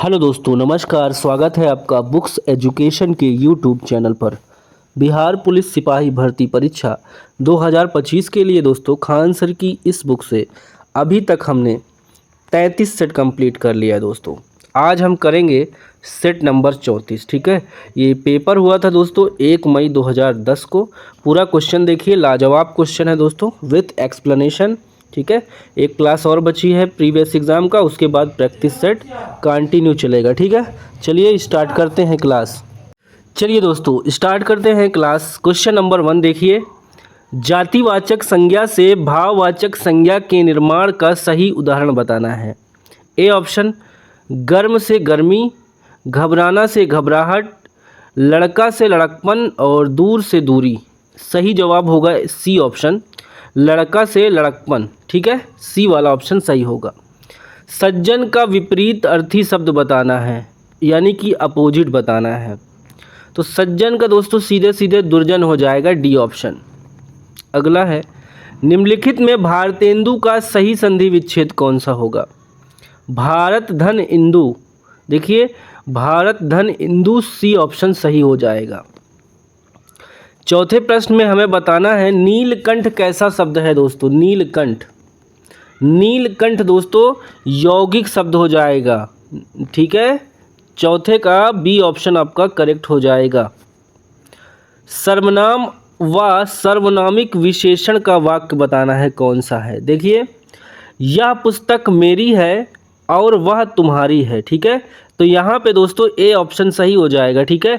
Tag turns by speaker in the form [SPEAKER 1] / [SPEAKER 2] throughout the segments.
[SPEAKER 1] Hello दोस्तों, नमस्कार। स्वागत है आपका बुक्स एजुकेशन के यूट्यूब चैनल पर। बिहार पुलिस सिपाही भर्ती परीक्षा 2025 के लिए दोस्तों खान सर की इस बुक से अभी तक हमने 33 सेट कंप्लीट कर लिया है दोस्तों। आज हम करेंगे सेट नंबर 34। ठीक है, ये पेपर हुआ था दोस्तों 1 मई 2010 को। पूरा क्वेश्चन देखिए, लाजवाब क्वेश्चन है दोस्तों विथ एक्सप्लेनेशन। ठीक है, एक क्लास और बची है प्रीवियस एग्जाम का, उसके बाद प्रैक्टिस सेट कंटिन्यू चलेगा। ठीक है, चलिए स्टार्ट करते हैं क्लास। चलिए दोस्तों स्टार्ट करते हैं क्लास। क्वेश्चन नंबर 1 देखिए, जातिवाचक संज्ञा से भाववाचक संज्ञा के निर्माण का सही उदाहरण बताना है। ए ऑप्शन, गर्म से गर्मी, घबराना से घबराहट, लड़का से लड़कपन और दूर से दूरी। सही जवाब होगा सी ऑप्शन, लड़का से लड़कपन। ठीक है, सी वाला ऑप्शन सही होगा। सज्जन का विपरीत अर्थी शब्द बताना है, यानी कि अपोजिट बताना है। तो सज्जन का दोस्तों सीधे सीधे दुर्जन हो जाएगा, डी ऑप्शन। अगला है, निम्नलिखित में भारतेंदु का सही संधि विच्छेद कौन सा होगा। भारत धन इंदु, देखिए भारत धन इंदु, सी ऑप्शन सही हो जाएगा। चौथे प्रश्न में हमें बताना है नीलकंठ कैसा शब्द है दोस्तों। नीलकंठ, नीलकंठ दोस्तों यौगिक शब्द हो जाएगा। ठीक है, चौथे का बी ऑप्शन आपका करेक्ट हो जाएगा। सर्वनाम व सर्वनामिक विशेषण का वाक्य बताना है कौन सा है। देखिए, यह पुस्तक मेरी है और वह तुम्हारी है। ठीक है, तो यहाँ पे दोस्तों ए ऑप्शन सही हो जाएगा। ठीक है,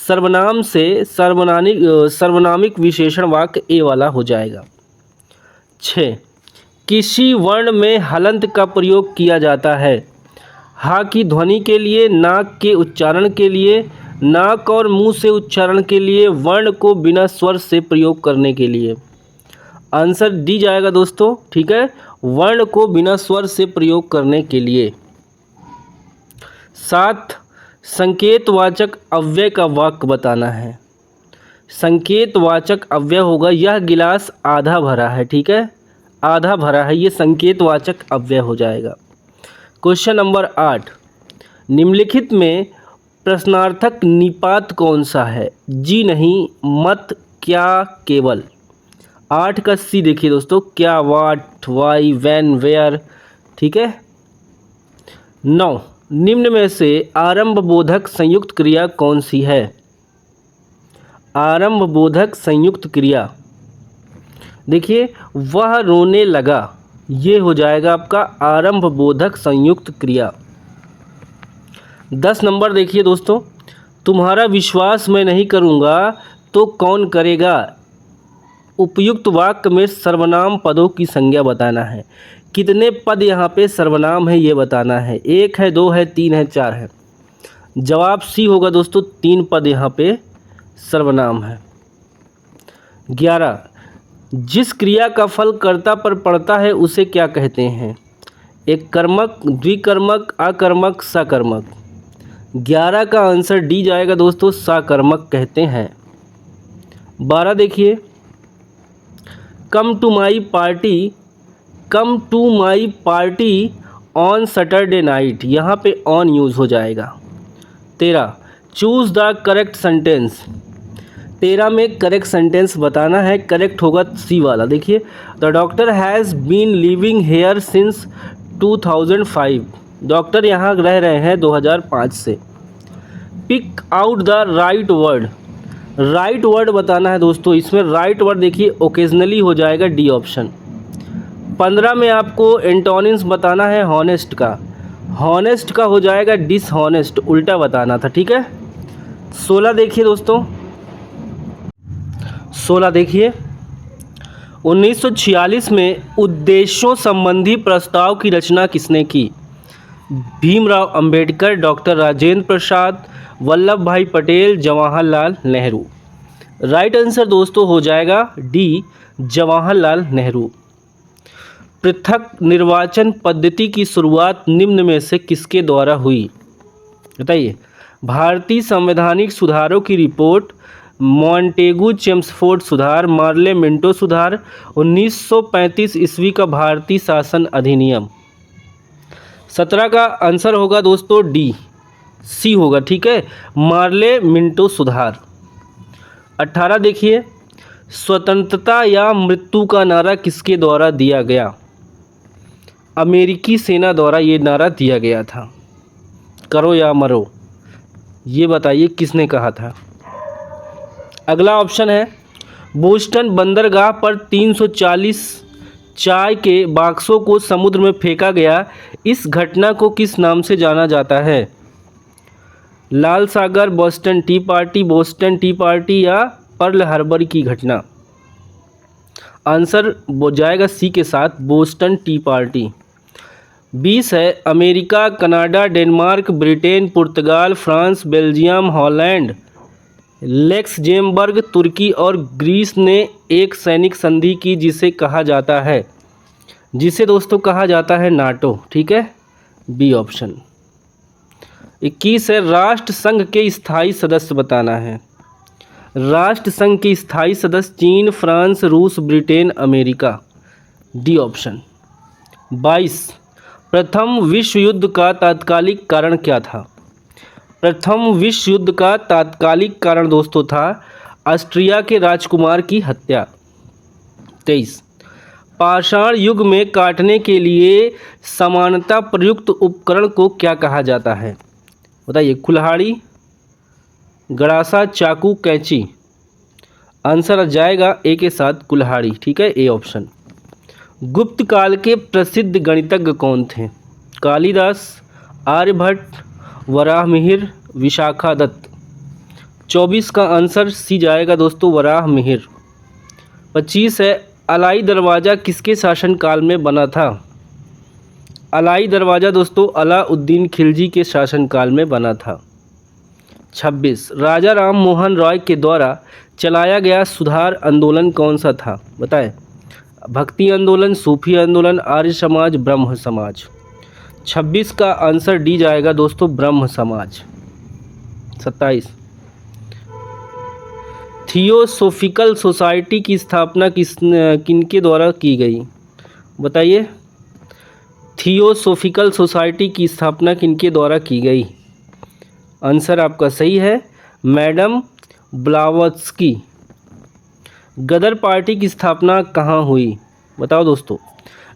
[SPEAKER 1] सर्वनाम से सर्वनामिक विशेषण वाक्य ए वाला हो जाएगा। 6, किसी वर्ण में हलंत का प्रयोग किया जाता है। हा की ध्वनि के लिए, नाक के उच्चारण के लिए, नाक और मुंह से उच्चारण के लिए, वर्ण को बिना स्वर से प्रयोग करने के लिए। आंसर दी जाएगा दोस्तों। ठीक है, वर्ण को बिना स्वर से प्रयोग करने के लिए। 7, संकेतवाचक अव्यय का वाक्य बताना है। संकेतवाचक अव्यय होगा यह गिलास आधा भरा है। ठीक है, आधा भरा है, ये संकेतवाचक अव्यय हो जाएगा। क्वेश्चन नंबर 8, निम्नलिखित में प्रश्नार्थक निपात कौन सा है। जी नहीं, मत, क्या, केवल। 8 का सी देखिए दोस्तों, क्या, वाट, वाई, व्हेन, वेयर। ठीक है। 9, निम्न में से आरंभ बोधक संयुक्त क्रिया कौन सी है। आरंभ बोधक संयुक्त क्रिया, देखिए वह रोने लगा, ये हो जाएगा आपका आरंभ बोधक संयुक्त क्रिया। 10 नंबर देखिए दोस्तों, तुम्हारा विश्वास मैं नहीं करूँगा तो कौन करेगा। उपयुक्त वाक्य में सर्वनाम पदों की संज्ञा बताना है। कितने पद यहाँ पे सर्वनाम है ये बताना है। 1 है, 2 है, 3 है, 4 है। जवाब सी होगा दोस्तों, 3 पद यहाँ पे सर्वनाम है। 11, जिस क्रिया का फल कर्ता पर पड़ता है उसे क्या कहते हैं। एक कर्मक, द्विकर्मक, अकर्मक, सकर्मक। 11 का आंसर डी जाएगा दोस्तों, सकर्मक कहते हैं। 12 देखिए, come to my party, come to my party on Saturday night, यहाँ पे ऑन यूज़ हो जाएगा। 13, चूज़ द करेक्ट सेंटेंस। 13 में करेक्ट सेंटेंस बताना है, करेक्ट होगा सी वाला। देखिए, the doctor has been living here since 2005, doctor यहाँ रह रहे हैं 2005 से। Pick out the right word, right word बताना है दोस्तों। इसमें राइट वर्ड देखिए ओकेजनली हो जाएगा, डी ऑप्शन। 15 में आपको एंटोनिम्स बताना है हॉनेस्ट का। हॉनेस्ट का हो जाएगा डिसहॉनेस्ट, उल्टा बताना था। ठीक है। 16 देखिए दोस्तों, 16 देखिए, 1946 में उद्देश्यों संबंधी प्रस्ताव की रचना किसने की। भीमराव अंबेडकर, डॉक्टर राजेंद्र प्रसाद, वल्लभ भाई पटेल, जवाहरलाल नेहरू। राइट आंसर दोस्तों हो जाएगा डी, जवाहरलाल नेहरू। पृथक निर्वाचन पद्धति की शुरुआत निम्न में से किसके द्वारा हुई, बताइए। भारतीय संवैधानिक सुधारों की रिपोर्ट, मॉन्टेगू चेम्सफोर्ड सुधार, मार्ले मिंटो सुधार, 1935 ईस्वी का भारतीय शासन अधिनियम। 17 का आंसर होगा दोस्तों डी, सी होगा, ठीक है, मार्ले मिंटो सुधार। 18 देखिए, स्वतंत्रता या मृत्यु का नारा किसके द्वारा दिया गया? अमेरिकी सेना द्वारा ये नारा दिया गया था, करो या मरो। ये बताइए किसने कहा था? अगला ऑप्शन है, बोस्टन बंदरगाह पर 340 चाय के बॉक्सों को समुद्र में फेंका गया, इस घटना को किस नाम से जाना जाता है? लाल सागर, बोस्टन टी पार्टी या पर्ल हार्बर की घटना? आंसर जाएगा सी के साथ, बोस्टन टी पार्टी। 20 है, अमेरिका, कनाडा, डेनमार्क, ब्रिटेन, पुर्तगाल, फ्रांस, बेल्जियम, हॉलैंड, लक्समबर्ग, तुर्की और ग्रीस ने एक सैनिक संधि की जिसे कहा जाता है, जिसे दोस्तों कहा जाता है नाटो, ठीक है, बी ऑप्शन। 21 है, राष्ट्र संघ के स्थायी सदस्य बताना है। राष्ट्र संघ के स्थायी सदस्य चीन, फ्रांस, रूस, ब्रिटेन, अमेरिका, डी ऑप्शन। 22, प्रथम विश्व युद्ध का तात्कालिक कारण क्या था? प्रथम विश्व युद्ध का तात्कालिक कारण दोस्तों था ऑस्ट्रिया के राजकुमार की हत्या। 23, पाषाण युग में काटने के लिए समानता प्रयुक्त उपकरण को क्या कहा जाता है? बताइए, कुल्हाड़ी, गड़ासा, चाकू, कैंची? आंसर आ जाएगा ए के साथ, कुल्हाड़ी, ठीक है, ए ऑप्शन। गुप्त काल के प्रसिद्ध गणितज्ञ कौन थे? कालिदास, आर्यभट्ट, वराहमिहिर, विशाखादत्त? 24 का आंसर सी जाएगा दोस्तों, वराहमिहिर। 25 है, अलाई दरवाज़ा किसके शासनकाल में बना था? अलाई दरवाज़ा दोस्तों अलाउद्दीन खिलजी के शासनकाल में बना था। 26, राजा राम मोहन रॉय के द्वारा चलाया गया सुधार आंदोलन कौन सा था? बताएं। भक्ति आंदोलन, सूफी आंदोलन, आर्य समाज, ब्रह्म समाज? 26 का आंसर डी जाएगा दोस्तों, ब्रह्म समाज। 27, थियोसोफिकल सोसाइटी की स्थापना किनके द्वारा की गई? बताइए, थियोसोफिकल सोसाइटी की स्थापना किनके द्वारा की गई? आंसर आपका सही है, मैडम ब्लावत्स्की। गदर पार्टी की स्थापना कहाँ हुई? बताओ दोस्तों,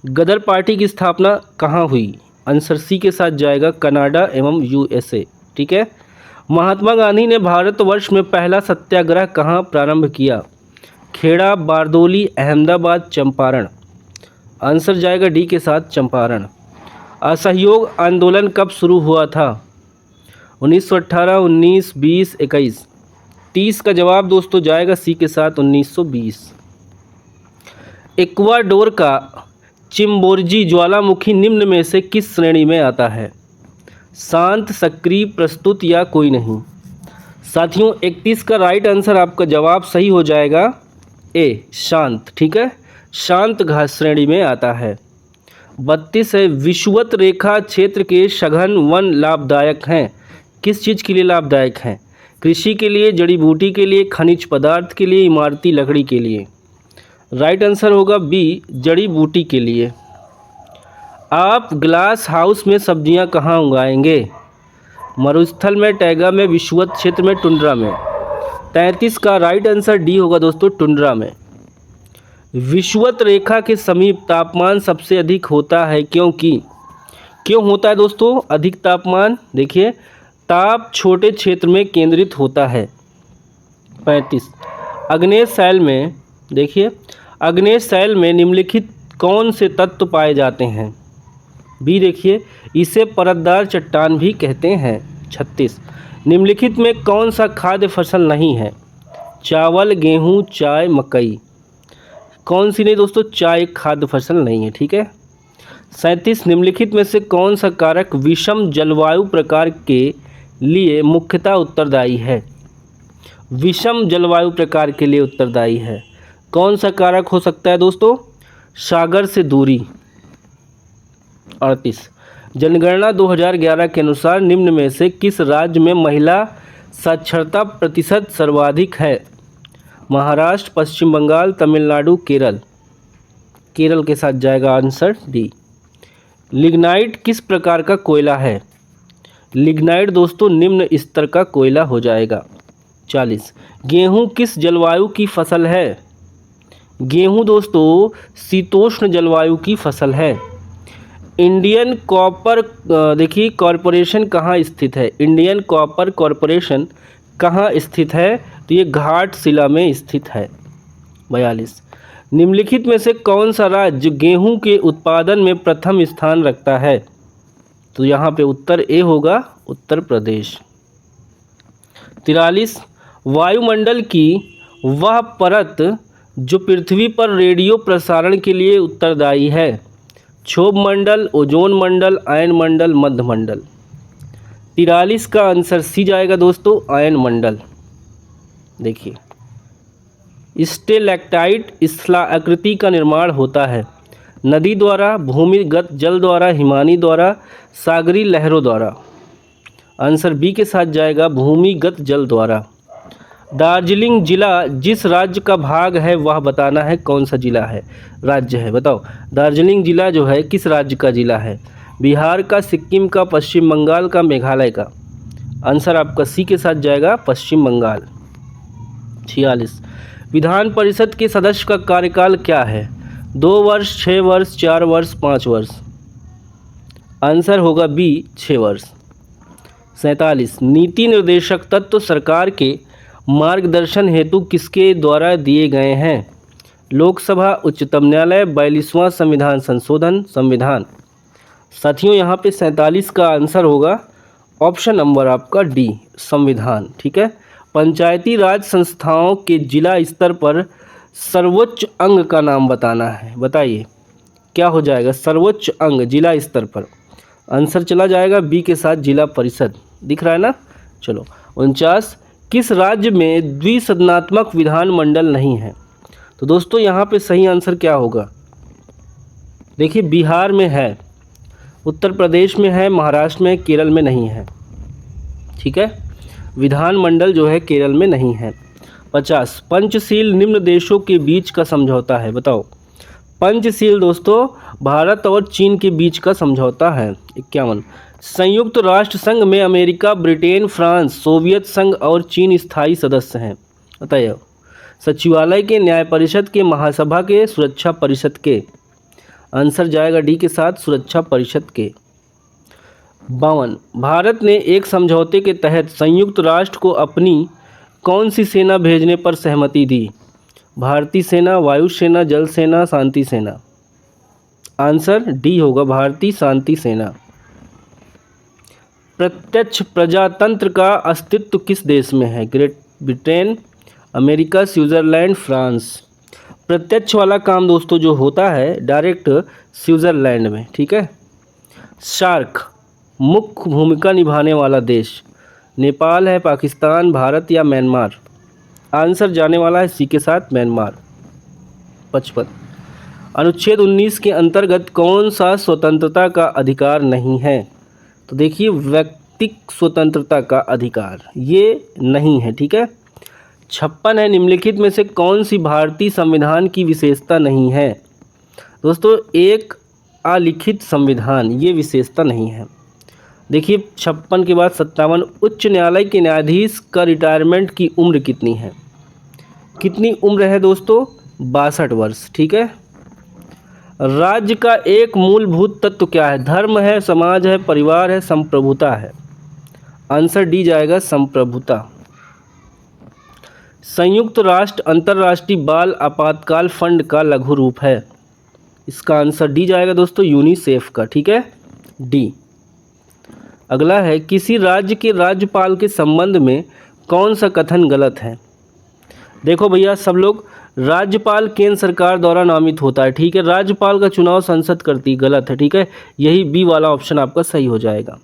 [SPEAKER 1] गदर पार्टी की स्थापना कहाँ हुई? आंसर सी के साथ जाएगा, कनाडा एवं यूएसए, ठीक है। महात्मा गांधी ने भारतवर्ष में पहला सत्याग्रह कहाँ प्रारंभ किया? खेड़ा, बारदोली, अहमदाबाद, चंपारण? आंसर जाएगा डी के साथ, चंपारण। असहयोग आंदोलन कब शुरू हुआ था? 1918, 19, 20, 21? 30 का जवाब दोस्तों जाएगा सी के साथ, 1920। इक्वाडोर का चिम्बोर्जी ज्वालामुखी निम्न में से किस श्रेणी में आता है? शांत, सक्रिय, प्रस्तुत या कोई नहीं? साथियों, 31 का राइट आंसर आपका जवाब सही हो जाएगा, ए शांत, ठीक है, शांत घास श्रेणी में आता है। 32 है, विषुवत रेखा क्षेत्र के सघन वन लाभदायक हैं, किस चीज़ के लिए लाभदायक हैं? कृषि के लिए, जड़ी बूटी के लिए, खनिज पदार्थ के लिए, इमारती लकड़ी के लिए? राइट आंसर होगा बी, जड़ी बूटी के लिए। आप ग्लास हाउस में सब्जियां कहाँ उगाएंगे? मरुस्थल में, टैगा में, विषुवत क्षेत्र में, टुंड्रा में? 33 का राइट आंसर डी होगा दोस्तों, टुंड्रा में। विषुवत रेखा के समीप तापमान सबसे अधिक होता है क्योंकि क्यों होता है दोस्तों अधिक तापमान? देखिए, ताप छोटे क्षेत्र में केंद्रित होता है। 35, आग्नेय शैल में, देखिए, आग्नेय शैल में निम्नलिखित कौन से तत्व पाए जाते हैं? बी देखिए, इसे परतदार चट्टान भी कहते हैं। 36, निम्नलिखित में कौन सा खाद्य फसल नहीं है? चावल, गेहूं, चाय, मकई? कौन सी नहीं दोस्तों, चाय खाद्य फसल नहीं है, ठीक है। 37, निम्नलिखित में से कौन सा कारक विषम जलवायु प्रकार के लिए मुख्यतः उत्तरदायी है? विषम जलवायु प्रकार के लिए उत्तरदायी है, कौन सा कारक हो सकता है दोस्तों? सागर से दूरी। 38, जनगणना 2011 के अनुसार निम्न में से किस राज्य में महिला साक्षरता प्रतिशत सर्वाधिक है? महाराष्ट्र, पश्चिम बंगाल, तमिलनाडु, केरल? केरल के साथ जाएगा आंसर डी। लिग्नाइट किस प्रकार का कोयला है? लिग्नाइट दोस्तों निम्न स्तर का कोयला हो जाएगा। 40 गेहूं किस जलवायु की फसल है? गेहूं दोस्तों शीतोष्ण जलवायु की फसल है। इंडियन कॉपर देखिए कॉरपोरेशन कहाँ स्थित है? इंडियन कॉपर कॉरपोरेशन कहाँ स्थित है? तो ये घाटशिला में स्थित है। 42 निम्नलिखित में से कौन सा राज्य गेहूं के उत्पादन में प्रथम स्थान रखता है? तो यहाँ पे उत्तर ए होगा, उत्तर प्रदेश। 43 वायुमंडल की वह परत जो पृथ्वी पर रेडियो प्रसारण के लिए उत्तरदायी है। क्षोभ मंडल, ओजोन मंडल, आयन मंडल, मध्य मंडल। 43 का आंसर सी जाएगा दोस्तों, आयन मंडल। देखिए स्टेलेक्टाइट स्थला आकृति का निर्माण होता है नदी द्वारा, भूमिगत जल द्वारा, हिमानी द्वारा, सागरी लहरों द्वारा। आंसर बी के साथ जाएगा, भूमिगत जल द्वारा। दार्जिलिंग जिला जिस राज्य का भाग है वह बताना है, कौन सा जिला है, राज्य है, बताओ। दार्जिलिंग जिला जो है किस राज्य का जिला है? बिहार का, सिक्किम का, पश्चिम बंगाल का, मेघालय का। आंसर आपका सी के साथ जाएगा, पश्चिम बंगाल। 46 विधान परिषद के सदस्य का कार्यकाल क्या है? 2 वर्ष, 6 वर्ष, 4 वर्ष, 5 वर्ष। आंसर होगा बी, 6 वर्ष। 47 नीति निर्देशक तत्व सरकार के मार्गदर्शन हेतु किसके द्वारा दिए गए हैं? लोकसभा, उच्चतम न्यायालय, 42वां संविधान संशोधन, संविधान। साथियों यहाँ पे 47 का आंसर होगा ऑप्शन नंबर आपका डी, संविधान। ठीक है। पंचायती राज संस्थाओं के जिला स्तर पर सर्वोच्च अंग का नाम बताना है, बताइए क्या हो जाएगा? सर्वोच्च अंग जिला स्तर पर। आंसर चला जाएगा बी के साथ, जिला परिषद। दिख रहा है ना? चलो 49 किस राज्य में द्विसदनात्मक विधानमंडल नहीं है? तो दोस्तों यहाँ पे सही आंसर क्या होगा? देखिए बिहार में है, उत्तर प्रदेश में है, महाराष्ट्र में, केरल में नहीं है। ठीक है, विधानमंडल जो है केरल में नहीं है। 50 पंचशील निम्न देशों के बीच का समझौता है, बताओ। पंचशील दोस्तों भारत और चीन के बीच का समझौता है। 51 संयुक्त राष्ट्र संघ में अमेरिका, ब्रिटेन, फ्रांस, सोवियत संघ और चीन स्थायी सदस्य हैं, बताइए। सचिवालय के, न्याय परिषद के, महासभा के, सुरक्षा परिषद के। आंसर जाएगा डी के साथ, सुरक्षा परिषद के। 52 भारत ने एक समझौते के तहत संयुक्त राष्ट्र को अपनी कौन सी सेना भेजने पर सहमति दी? भारतीय सेना, वायुसेना, जल सेना, शांति सेना। आंसर डी होगा, भारतीय शांति सेना। प्रत्यक्ष प्रजातंत्र का अस्तित्व किस देश में है? Great Britain, America, Switzerland, France. प्रत्यक्ष वाला काम दोस्तों जो होता है डायरेक्ट स्विट्जरलैंड में। ठीक है। शार्क मुख्य भूमिका निभाने वाला देश नेपाल है, पाकिस्तान, भारत या म्यांमार। आंसर जाने वाला है सी के साथ, म्यांमार। 55 अनुच्छेद 19 के अंतर्गत कौन सा स्वतंत्रता का अधिकार नहीं है? तो देखिए व्यक्तिक स्वतंत्रता का अधिकार ये नहीं है। ठीक है। 56 है निम्नलिखित में से कौन सी भारतीय संविधान की विशेषता नहीं है? दोस्तों एक अलिखित संविधान, ये विशेषता नहीं है। देखिए 56 के बाद 57 उच्च न्यायालय के न्यायाधीश का रिटायरमेंट की उम्र कितनी है? कितनी उम्र है दोस्तों? 62 वर्ष। ठीक है। राज्य का एक मूलभूत तत्व क्या है? धर्म है, समाज है, परिवार है, संप्रभुता है। आंसर डी जाएगा, संप्रभुता। संयुक्त राष्ट्र अंतर्राष्ट्रीय बाल आपातकाल फंड का लघु रूप है। इसका आंसर डी जाएगा दोस्तों, यूनिसेफ का। ठीक है, डी। अगला है किसी राज्य के राज्यपाल के संबंध में कौन सा कथन गलत है? देखो भैया सब लोग, राज्यपाल केंद्र सरकार द्वारा नामित होता है। ठीक है। राज्यपाल का चुनाव संसद करती, गलत है। ठीक है, यही बी वाला ऑप्शन आपका सही हो जाएगा।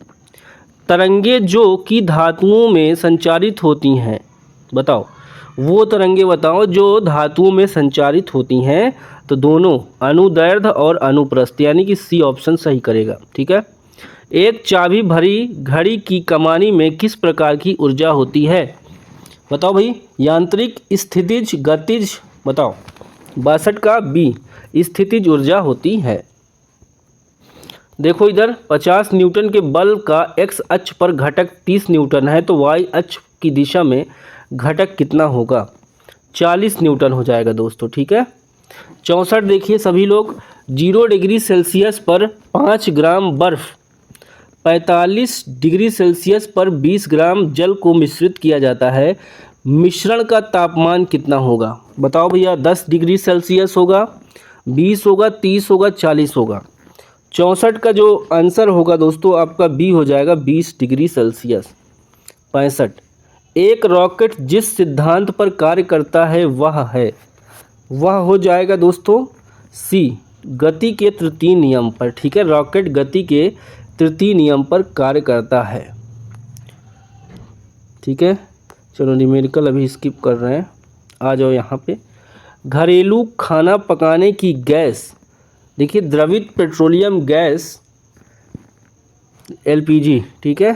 [SPEAKER 1] तरंगे जो कि धातुओं में संचारित होती हैं, बताओ वो तरंगे बताओ जो धातुओं में संचारित होती हैं। तो दोनों अनुदैर्ध्य और अनुप्रस्थ, यानी कि सी ऑप्शन सही करेगा। ठीक है। एक चाबी भरी घड़ी की कमानी में किस प्रकार की ऊर्जा होती है? बताओ भाई, यांत्रिक, स्थितिज, गतिज, बताओ। 62 का बी, स्थितिज ऊर्जा होती है। देखो इधर 50 न्यूटन के बल का एक्स अक्ष पर घटक 30 न्यूटन है, तो वाई अक्ष की दिशा में घटक कितना होगा? 40 न्यूटन हो जाएगा दोस्तों। ठीक है। 64 देखिए सभी लोग, 0 डिग्री सेल्सियस पर 5 ग्राम बर्फ़, 45 डिग्री सेल्सियस पर 20 ग्राम जल को मिश्रित किया जाता है, मिश्रण का तापमान कितना होगा? बताओ भैया। 10 डिग्री सेल्सियस होगा, 20 होगा, 30 होगा, 40 होगा। 64 का जो आंसर होगा दोस्तों आपका बी हो जाएगा, 20 डिग्री सेल्सियस। 65, एक रॉकेट जिस सिद्धांत पर कार्य करता है वह हो जाएगा दोस्तों सी, गति के तृतीय नियम पर। ठीक है। रॉकेट गति के तृतीय नियम पर कार्य करता है। ठीक है। चलो न्यूमेरिकल अभी स्किप कर रहे हैं, आ जाओ यहाँ पे। घरेलू खाना पकाने की गैस, देखिए द्रवित पेट्रोलियम गैस एलपीजी। ठीक है।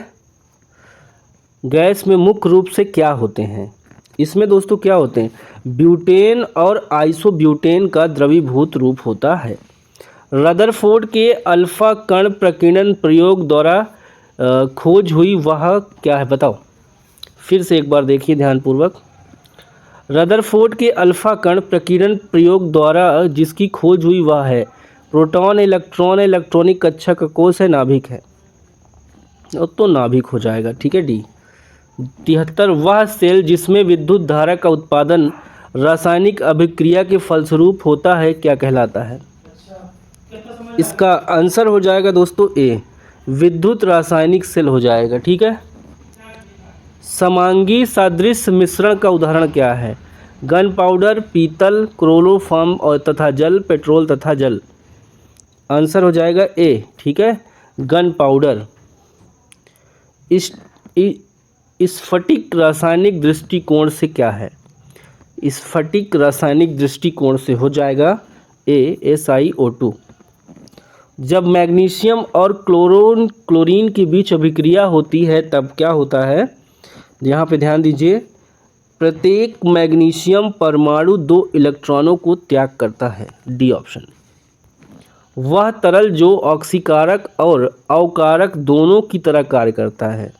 [SPEAKER 1] गैस में मुख्य रूप से क्या होते हैं? इसमें दोस्तों क्या होते हैं? ब्यूटेन और आइसोब्यूटेन का द्रवीभूत रूप होता है। रदरफोर्ड के अल्फा कण प्रकीर्णन प्रयोग द्वारा खोज हुई वह क्या है? बताओ। फिर से एक बार देखिए ध्यानपूर्वक। रदरफोर्ड के अल्फा कण प्रकीर्णन प्रयोग द्वारा जिसकी खोज हुई वह है प्रोटॉन, इलेक्ट्रॉन, इलेक्ट्रॉनिक कक्षा का कोष है, नाभिक है। तो नाभिक हो जाएगा। ठीक है डी। 73, वह सेल जिसमें विद्युत धारा का उत्पादन रासायनिक अभिक्रिया के फलस्वरूप होता है क्या कहलाता है? इसका आंसर हो जाएगा दोस्तों ए, विद्युत रासायनिक सेल हो जाएगा। ठीक है। समांगी सादृश्य मिश्रण का उदाहरण क्या है? गन पाउडर, पीतल, क्लोरोफॉर्म और तथा जल, पेट्रोल तथा जल। आंसर हो जाएगा ए। ठीक है। Gun powder. स्फटिक रासायनिक दृष्टिकोण से क्या है? स्फटिक रासायनिक दृष्टिकोण से हो जाएगा ए, SiO2। जब मैग्नीशियम और क्लोरीन के बीच अभिक्रिया होती है तब क्या होता है? यहाँ पे ध्यान दीजिए, प्रत्येक मैग्नीशियम परमाणु 2 इलेक्ट्रॉनों को त्याग करता है। D option. वह तरल जो ऑक्सीकारक और अवकारक दोनों की तरह कार्य करता है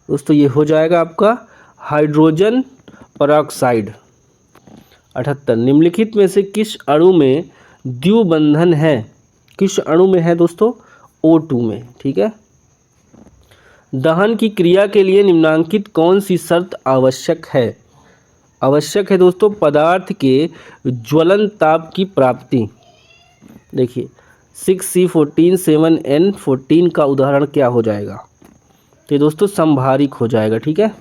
[SPEAKER 1] दोस्तों, ये हो जाएगा आपका हाइड्रोजन परऑक्साइड। 78, निम्नलिखित में से किस अणु में द्विबंधन है? किस अणु में है दोस्तों? O2 में। ठीक है। दहन की क्रिया के लिए निम्नांकित कौन सी शर्त आवश्यक है? आवश्यक है दोस्तों पदार्थ के ज्वलन ताप की प्राप्ति। देखिए 6C14 7N14 का उदाहरण क्या हो जाएगा? तो दोस्तों संभारिक हो जाएगा। ठीक है।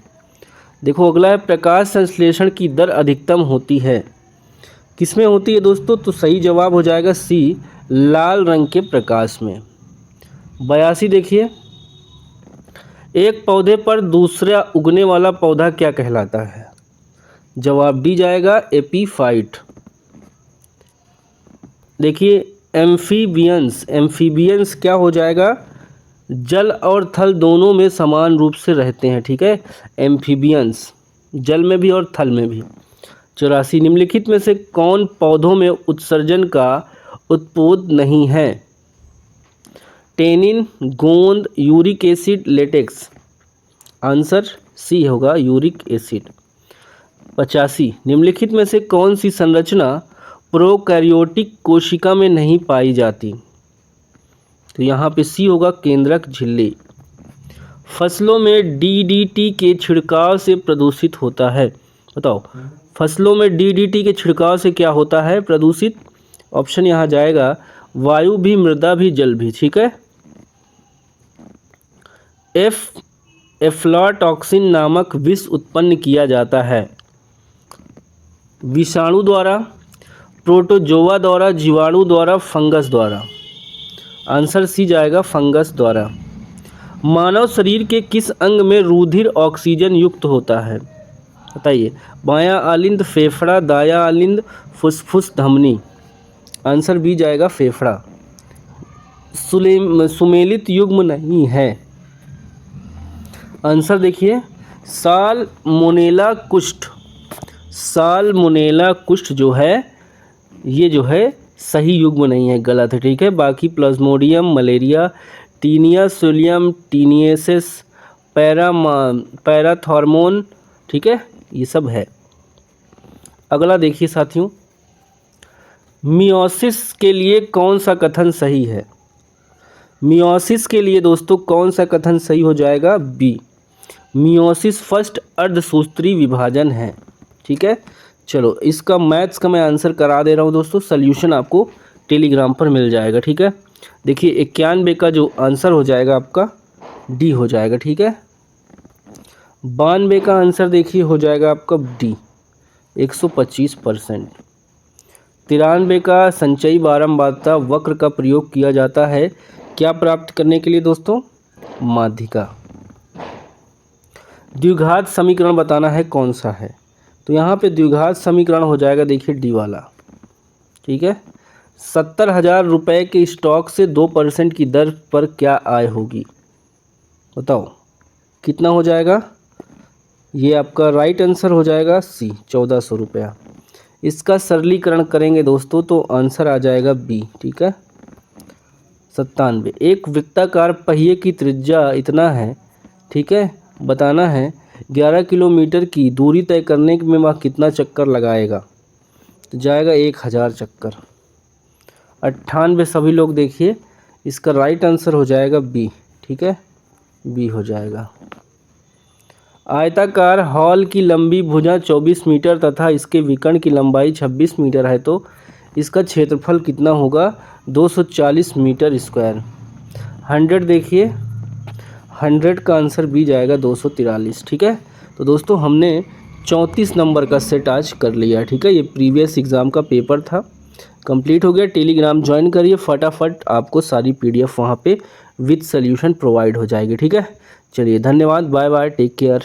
[SPEAKER 1] देखो अगला है, प्रकाश संश्लेषण की दर अधिकतम होती है, किसमें होती है दोस्तों? तो सही जवाब हो जाएगा सी, लाल रंग के प्रकाश में। 82 देखिए, एक पौधे पर दूसरा उगने वाला पौधा क्या कहलाता है? जवाब डी जाएगा एपीफाइट। देखिए एम्फीबियंस क्या हो जाएगा? जल और थल दोनों में समान रूप से रहते हैं। ठीक है। एम्फीबियंस जल में भी और थल में भी। 84, निम्नलिखित में से कौन पौधों में उत्सर्जन का उत्पोध नहीं है? टेनिन, गोंद, uric acid, latex. Answer C होगा, यूरिक एसिड। 85, निम्नलिखित में से कौन सी संरचना प्रोकैरियोटिक कोशिका में नहीं पाई जाती? तो यहाँ पे सी होगा, केंद्रक झिल्ली। फसलों में डीडीटी के छिड़काव से प्रदूषित होता है। बताओ, फसलों में डीडीटी के छिड़काव से क्या होता है प्रदूषित? ऑप्शन यहाँ जाएगा वायु भी, मृदा भी, जल भी। ठीक है। एफ्लाटॉक्सिन नामक विष उत्पन्न किया जाता है विषाणु द्वारा, प्रोटोजोआ द्वारा, जीवाणु द्वारा, फंगस द्वारा। आंसर सी जाएगा, फंगस द्वारा। मानव शरीर के किस अंग में रुधिर ऑक्सीजन युक्त होता है? बताइए। बायां आलिंद, फेफड़ा, दायां आलिंद, फुसफुस, धमनी। आंसर बी जाएगा, फेफड़ा। सुमेलित युग्म नहीं है। आंसर देखिए, साल्मोनेला कुष्ठ जो है, ये जो है सही युग्म नहीं है, गलत है। ठीक है, बाकी plasmodium, malaria, taenia solium, taeniasis, parathormone, ठीक है, ये सब है। अगला देखिए साथियों, मियोसिस के लिए कौन सा कथन सही है? मियोसिस के लिए दोस्तों कौन सा कथन सही हो जाएगा? बी, मियोसिस फर्स्ट अर्धसूत्री विभाजन है। ठीक है, चलो इसका मैथ्स का मैं आंसर करा दे रहा हूँ दोस्तों, सल्यूशन आपको टेलीग्राम पर मिल जाएगा। ठीक है, देखिए 91 का जो आंसर हो जाएगा आपका डी हो जाएगा। ठीक है, 92 का आंसर देखिए हो जाएगा आपका डी, 125%। 93 का संचयी बारंबारता वक्र का प्रयोग किया जाता है क्या प्राप्त करने के लिए दोस्तों? माध्यिका। द्विघात समीकरण बताना है कौन सा है, तो यहाँ पे द्विघात समीकरण हो जाएगा देखिए डी वाला। ठीक है, 70,000 रुपये के स्टॉक से 2% की दर पर क्या आय होगी? बताओ कितना हो जाएगा? ये आपका राइट आंसर हो जाएगा सी, 1400 रुपया। इसका सरलीकरण करेंगे दोस्तों तो आंसर आ जाएगा बी। ठीक है, 97। एक वृत्ताकार पहिए की त्रिज्या इतना है, ठीक है, बताना है 11 किलोमीटर की दूरी तय करने में वह कितना चक्कर लगाएगा? तो जाएगा 1000 चक्कर। 98 सभी लोग देखिए, इसका राइट आंसर हो जाएगा बी। ठीक है, बी हो जाएगा। आयताकार हॉल की लंबी भुजा 24 मीटर तथा इसके विकर्ण की लंबाई 26 मीटर है, तो इसका क्षेत्रफल कितना होगा? 240 मीटर स्क्वायर। 100 देखिए, 100 का आंसर भी जाएगा 243। ठीक है, तो दोस्तों हमने 34 नंबर का सेट आज कर लिया। ठीक है, ये प्रीवियस एग्ज़ाम का पेपर था, कंप्लीट हो गया। टेलीग्राम ज्वाइन करिए, फटाफट आपको सारी PDF वहाँ पे विद सॉल्यूशन प्रोवाइड हो जाएगी। ठीक है, चलिए धन्यवाद, बाय बाय, टेक केयर।